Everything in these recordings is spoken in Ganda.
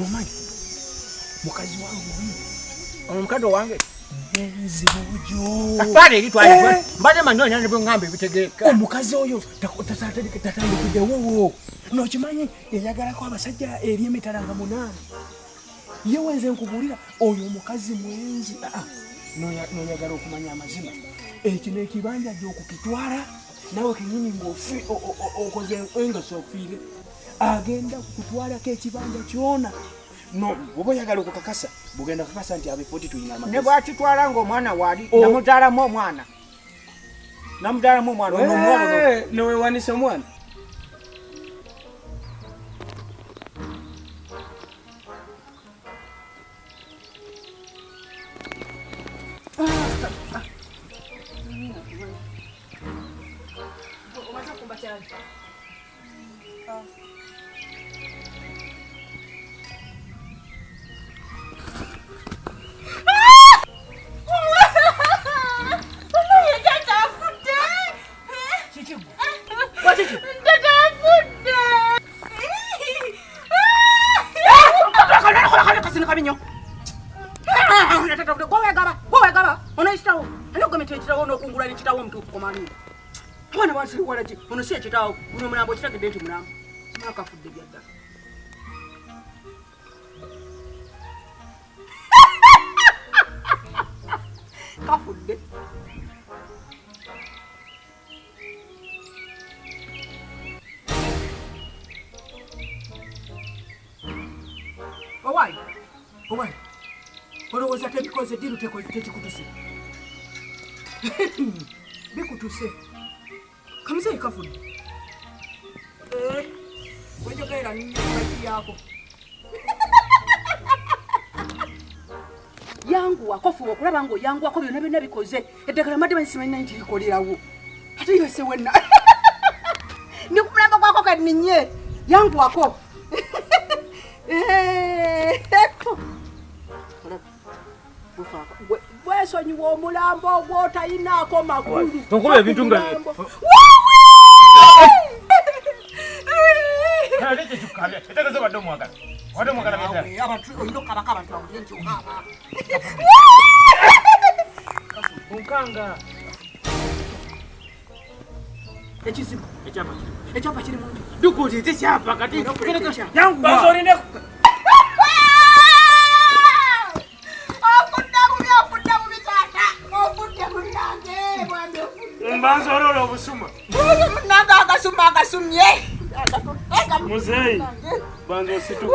Nomanyi mukazi wangu omukado wange Omwenzi bujo pale litwala mbade manyonya nibyo ngambe bitegeka omukazi oyo tatandikide wo nokimanyi yayagala ko abasajja eri emitalanga 8 yewenze nkubulira oyo omukazi mwenzi noyagala okumanya amazima ekino ekibanja gy'okukitwala nawe kenyini ng'ofi okoze enga sofiire agenda kukutwalako ekibanja kyona no oba oyagala okukakasa bugenda kakasa nti abefoti tuyina amagezi ne bwakitwala ng'omwana waali namuzaalamu omwana ono omwana nowewanisa omwana Mwana wansi walaji ono si ekitawo ono mulambo kitagedde nti mulambo simala kafudde byadda kafudde owaayi olowooza tebikoze ddiru tekikutuse bikutuse kamuzeyi kafudde wenjogerera ninyaaki yako yanguwako fuba okulaba ng'oyanguwako byonna byonna bikoze eddagala madde bansimanyi nti likolerawo ate yose wenna ndi kumulamba gwako kaninnye yanguwako bwesonyiwa omulambo ogwotayinaako magulu tokuba ebintu nga onkanga ekizibu ekyapa kiri mundu dukuti tekyapa kati yangu mbanzolola obusuma munanga agasumye muzeyi banza ositu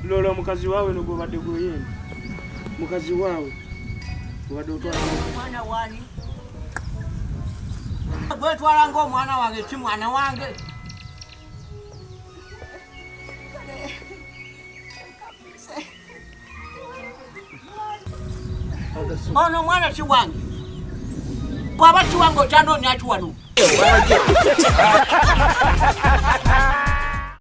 lola omukazi waawe nogwobadde guyenda mukazi waawe obadde otwala omwana wani gwetwala ng'omwana wange ki mwana wange ono mwana kiwange bw'aba kiwange okyandoonya kiwano